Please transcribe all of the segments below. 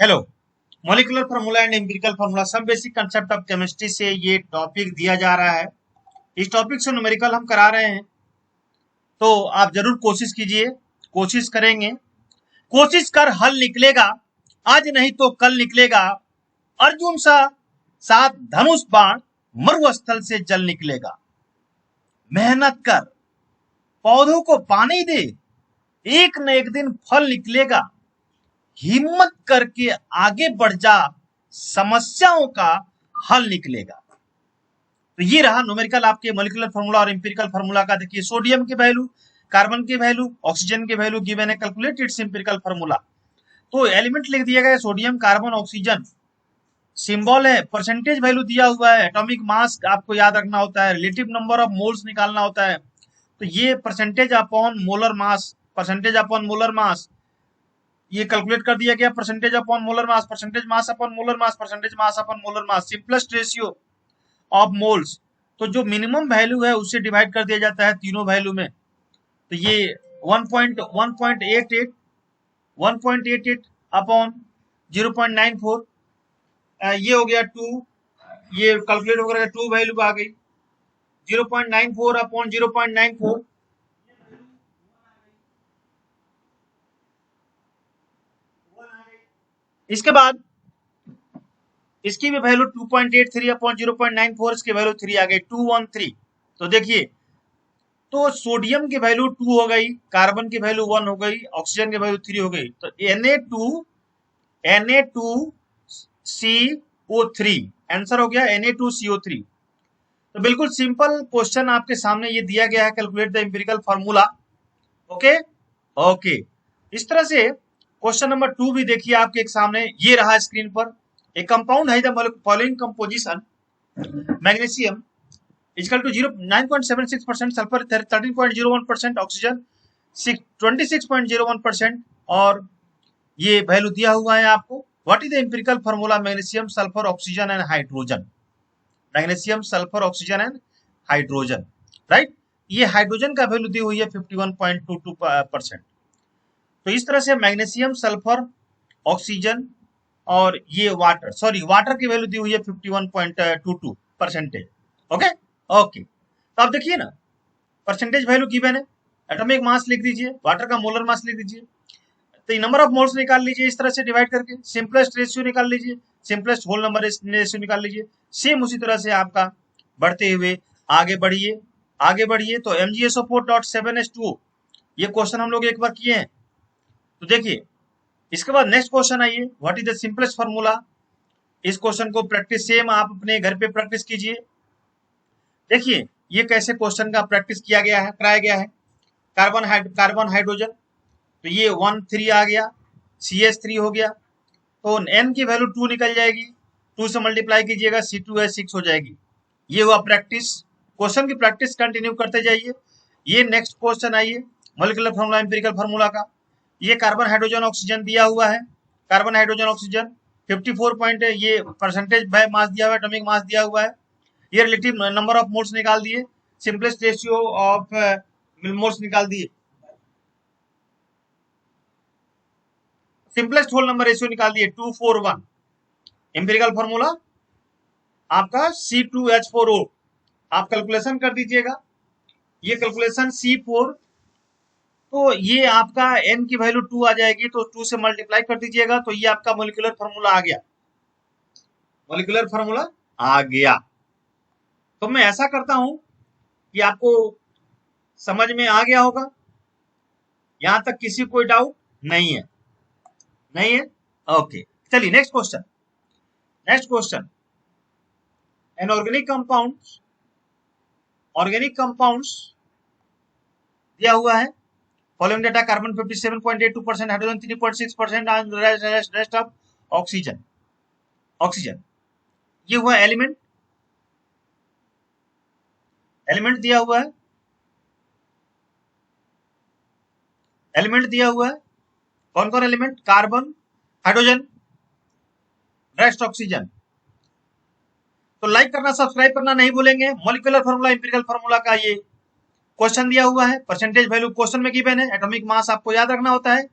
Hello. Molecular formula and empirical formula सब basic concept of chemistry से ये topic दिया जा रहा है। इस टॉपिक से न्यूमेरिकल हम करा रहे हैं, तो आप जरूर कोशिश कीजिए। कोशिश करेंगे, कोशिश कर हल निकलेगा, आज नहीं तो कल निकलेगा। अर्जुन सा साथ धनुष बाण, मरुस्थल से जल निकलेगा। मेहनत कर, पौधों को पानी दे, एक न एक दिन फल निकलेगा। हिम्मत करके आगे बढ़ जा, समस्याओं का हल निकलेगा। तो ये रहा न्यूमेरिकल आपके मॉलिक्यूलर फार्मूला और एम्पिरिकल फार्मूला का। देखिए सोडियम के वैल्यू, कार्बन के वैल्यू, ऑक्सीजन के वैल्यू गिवन है, कैलकुलेट इट्स एम्पिरिकल फार्मूला। तो एलिमेंट लिख दिया गया सोडियम कार्बन ऑक्सीजन। सिंबल है, परसेंटेज वैल्यू दिया हुआ है, एटॉमिक मास आपको याद रखना होता है, रिलेटिव नंबर ऑफ मोल्स निकालना होता है। तो ये percentage upon molar mass, percentage upon molar mass ये कैलकुलेट कर दिया गया। Percentage upon molar mass, percentage mass upon molar mass, percentage mass upon molar mass, simplest ratio of moles. तो जो मिनिमम वैल्यू है उससे डिवाइड कर दिया जाता है तीनों वैल्यू में। तो ये 1.88 1.88 अपॉन 0.94, ये हो गया 2। ये कैलकुलेट हो गया, 2 वैल्यू आ गई। 0.94 अपॉन 0.94, इसके बाद इसकी भी वैल्यू 2.83 अपॉन 0.94, इसकी वैल्यू 3 आ गई, 213। तो देखिए, तो सोडियम की वैल्यू 2 हो गई, कार्बन की वैल्यू 1 हो गई, ऑक्सीजन की वैल्यू 3 हो गई। तो Na2CO3 आंसर हो गया, Na2CO3। तो बिल्कुल सिंपल क्वेश्चन आपके सामने ये दिया गया है, calculate the empirical formula. Okay okay. इस तरह से क्वेश्चन नंबर 2 भी देखिए आपके सामने, ये रहा स्क्रीन पर। एक कंपाउंड है the following composition, magnesium equal to 9.76%, sulphur 13.01%, oxygen 26.01%। और ये वैल्यू दिया हुआ है आपको। What is the empirical formula magnesium sulphur oxygen and hydrogen, magnesium sulphur oxygen and hydrogen, right. ये हाइड्रोजन का वैल्यू दी हुई है 51.22%। तो इस तरह से मैग्नीशियम सल्फर ऑक्सीजन और ये वाटर, सॉरी वाटर की वैल्यू दी हुई है 51.22 परसेंटेज। Okay okay. तो आप देखिए ना, परसेंटेज वैल्यू गिवन है, एटॉमिक मास लिख दीजिए, वाटर का मोलर मास लिख दीजिए। तो नंबर ऑफ मोल्स निकाल लीजिए इस तरह से डिवाइड करके, सिंपलेस्ट रेशियो निकाल लीजिए, सिंपलेस्ट होल नंबर रेशियो निकाल लीजिए। सेम उसी तरह से आपका बढ़ते हुए आगे बढ़िए, आगे बढ़िए। तो MgSO4.7H2O, ये क्वेश्चन हम लोग एक बार किए हैं। तो देखिए, इसके बाद नेक्स्ट क्वेश्चन आइए, what is the simplest formula. इस क्वेश्चन को प्रैक्टिस सेम आप अपने घर पे प्रैक्टिस कीजिए। देखिए ये कैसे क्वेश्चन का प्रैक्टिस किया गया है, कराया गया है। कार्बन हाइड्रोजन, तो ये 1 3 आ गया, CH3 हो गया। तो n की वैल्यू 2 निकल जाएगी, 2 से मल्टीप्लाई कीजिएगा, C2H6 हो जाएगी। ये हुआ प्रैक्टिस। क्वेश्चन की प्रैक्टिस कंटिन्यू करते जाइए। ये नेक्स्ट क्वेश्चन आइए, मॉलिक्यूलर फार्मूला एम्पिरिकल फार्मूला का। ये कार्बन हाइड्रोजन ऑक्सीजन दिया हुआ है, कार्बन हाइड्रोजन ऑक्सीजन 54 पॉइंट, ये परसेंटेज मास दिया हुआ है, एटॉमिक मास दिया हुआ है। ये रिलेटिव नंबर ऑफ मोल्स निकाल दिए, सिंपलेस्ट रेशियो ऑफ मोल्स निकाल दिए, सिंपलेस्ट होल नंबर रेशियो निकाल दिए 241। एम्पिरिकल फार्मूला आपका C2H4O, आप कैलकुलेशन कर दीजिएगा। ये कैलकुलेशन C4, तो ये आपका n की वैल्यू 2 आ जाएगी, तो 2 से मल्टीप्लाई कर दीजिएगा, तो ये आपका मोलिकुलर फार्मूला आ गया, मोलिकुलर फार्मूला आ गया। तो मैं ऐसा करता हूं कि आपको समझ में आ गया होगा, यहां तक किसी कोई डाउट नहीं है, नहीं है। ओके, चलिए next question. Next question, an organic compounds दिया हुआ है। Following data, carbon 57.82%, hydrogen 3.6% and rest of oxygen. Oxygen ये हुआ एलिमेंट, एलिमेंट दिया हुआ है, एलिमेंट दिया हुआ है। कौन कौन element, carbon, hydrogen, rest oxygen. तो लाइक करना, सब्सक्राइब करना नहीं भूलेंगे। मॉलिक्यूलर फार्मूला एम्पिरिकल फार्मूला का ये क्वेश्चन दिया हुआ है, परसेंटेज वैल्यू क्वेश्चन में गिवन है, एटॉमिक मास आपको याद रखना होता है।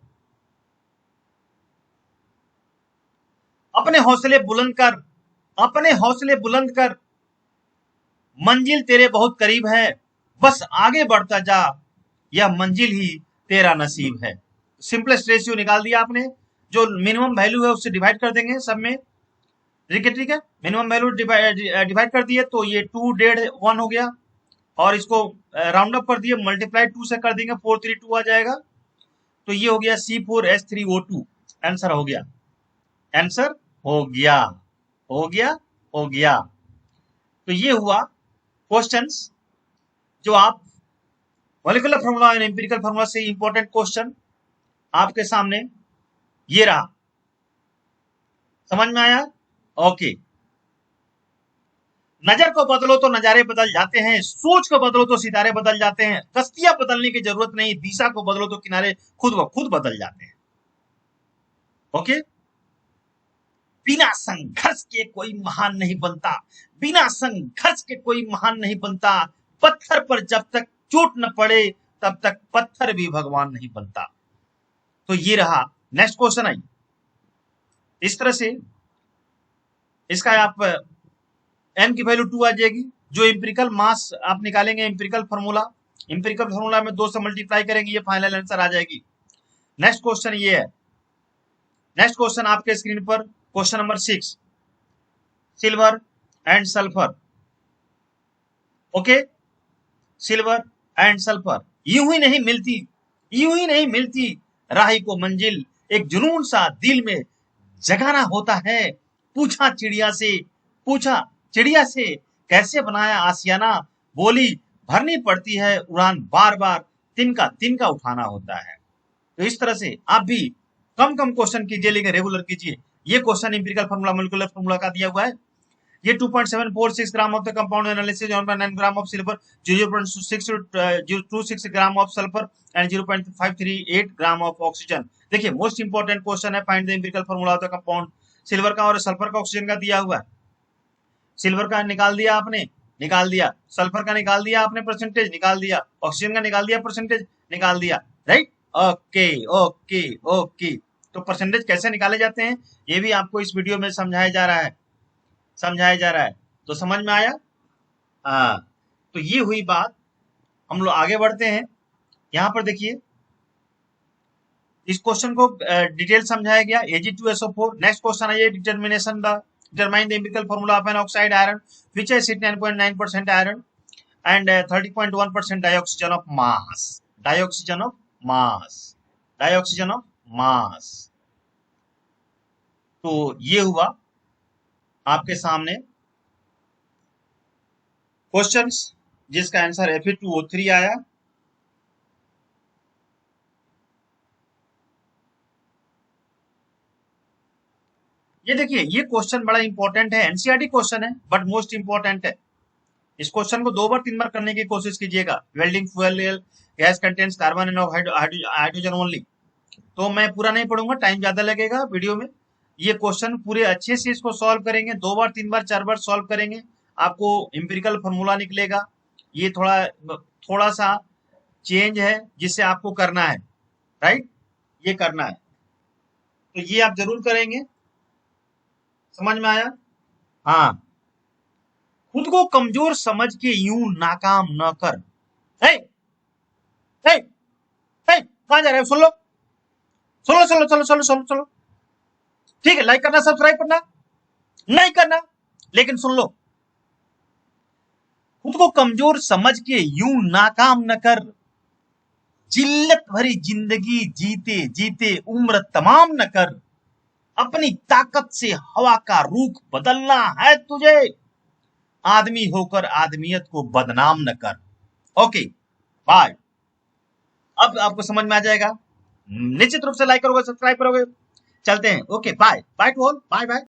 अपने हौसले बुलंद कर, अपने हौसले बुलंद कर, मंजिल तेरे बहुत करीब है, बस आगे बढ़ता जा, यह मंजिल ही तेरा नसीब है। सिंपलेस्ट रेशियो निकाल दिया आपने, जो मिनिमम वैल्यू है उससे डिवाइड कर देंगे सब में, ठीक है। मिनिमम वैल्यू डिवाइड कर दिए तो ये 2 1.5 1 हो गया, और इसको राउंड अप कर दिए, मल्टीप्लाई 2 से कर देंगे, 432 आ जाएगा। तो ये हो गया C4H3O2, आंसर हो गया, आंसर हो गया, हो गया, हो गया। तो ये हुआ क्वेश्चंस जो आप मॉलिक्यूलर फार्मूला और एम्पिरिकल फार्मूला से इंपॉर्टेंट क्वेश्चन आपके सामने ये रहा। समझ में आया? ओके। नजर को बदलो तो नजारे बदल जाते हैं, सोच को बदलो तो सितारे बदल जाते हैं, कश्तियां बदलने की जरूरत नहीं, दिशा को बदलो तो किनारे खुद ब खुद बदल जाते हैं। ओके। बिना संघर्ष के कोई महान नहीं बनता, बिना संघर्ष के कोई महान नहीं बनता, पत्थर पर जब तक चोट न पड़े तब तक पत्थर भी भगवान नहीं बनता। तो ये रहा। नेक्स्ट क्वेश्चन आई इस तरह से, इसका आप n की वैल्यू 2 आ जाएगी, जो एम्पिरिकल मास आप निकालेंगे, एम्पिरिकल फार्मूला में 2 से मल्टीप्लाई करेंगे, ये फाइनल आंसर आ जाएगी। नेक्स्ट क्वेश्चन ये है, नेक्स्ट क्वेश्चन आपके स्क्रीन पर question number 6, silver and sulphur. Okay, silver and sulphur. यूं ही नहीं मिलती, यूं ही नहीं मिलती राही को मंजिल, एक जुनून सा दिल में जगाना होता है। पूछा चिड़िया से कैसे बनाया आसियाना, बोली भरनी पड़ती है उड़ान बार बार, तिनका उठाना होता है। तो इस तरह से आप भी कम क्वेश्चन कीजिए, लेकिन रेगुलर कीजिए। ये question empirical formula molecular formula का दिया हुआ है। ये 2.746 gram of the compound analysis, 1.9 gram of silver, 0.626 gram of sulphur and 0.538 gram of oxygen. देखिए मोस्ट इंपोर्टेंट क्वेश्चन है, find the empirical formula of the compound. Silver का और sulphur का ऑक्सीजन का दिया हुआ है। सिल्वर का निकाल दिया आपने, निकाल दिया, सल्फर का निकाल दिया आपने, परसेंटेज निकाल दिया, ऑक्सीजन का निकाल दिया, परसेंटेज निकाल दिया, राइट। Okay okay okay. तो परसेंटेज कैसे निकाले जाते हैं ये भी आपको इस वीडियो में समझाया जा रहा है, तो समझ में आया? हाँ। तो ये हुई बात। हम लोग आगे बढ़ते हैं। यहाँ पर देखिए इस क्वेश्चन को डिटेल समझाया गया, Ag2SO4। नेक्स्ट क्वेश्चन है determine the empirical formula of an oxide iron which has 9.9% iron and 30.1% dioxygen of mass. Dioxygen of mass. तो ये हुआ आपके सामने क्वेश्चंस, जिसका आंसर Fe2O3 आया। ये देखिए, ये क्वेश्चन बड़ा इंपॉर्टेंट है, एनसीईआरटी क्वेश्चन है बट मोस्ट इंपॉर्टेंट है। इस क्वेश्चन को 2 बार 3 बार करने की कोशिश कीजिएगा। Welding fuel gas contains carbon and hydrogen only. तो मैं पूरा नहीं पढ़ूंगा, टाइम ज्यादा लगेगा वीडियो में। ये क्वेश्चन पूरे अच्छे से इसको सॉल्व करेंगे, 2 बार 3 बार 4 बार सॉल्व करेंगे, आपको एम्पिरिकल फार्मूला निकलेगा। ये थोड़ा सा चेंज है जिससे आपको करना है, राइट, ये करना है। तो ये आप जरूर करेंगे। समझ में आया? हाँ। खुद को कमजोर समझ के यूं नाकाम न कर। हे हे हे, कहां जा रहे हो? सुन लो, चलो। ठीक है, लाइक करना, सब्सक्राइब करना नहीं करना, लेकिन सुन लो। खुद को कमजोर समझ के यूं नाकाम न कर, जिल्लत भरी जिंदगी जीते जीते उम्र तमाम न कर, अपनी ताकत से हवा का रुख बदलना है तुझे, आदमी होकर आदमियत को बदनाम न कर। Okay bye. अब आपको समझ में आ जाएगा, निश्चित रूप से लाइक करोगे, सब्सक्राइब करोगे। चलते हैं, okay bye bye to all, bye bye.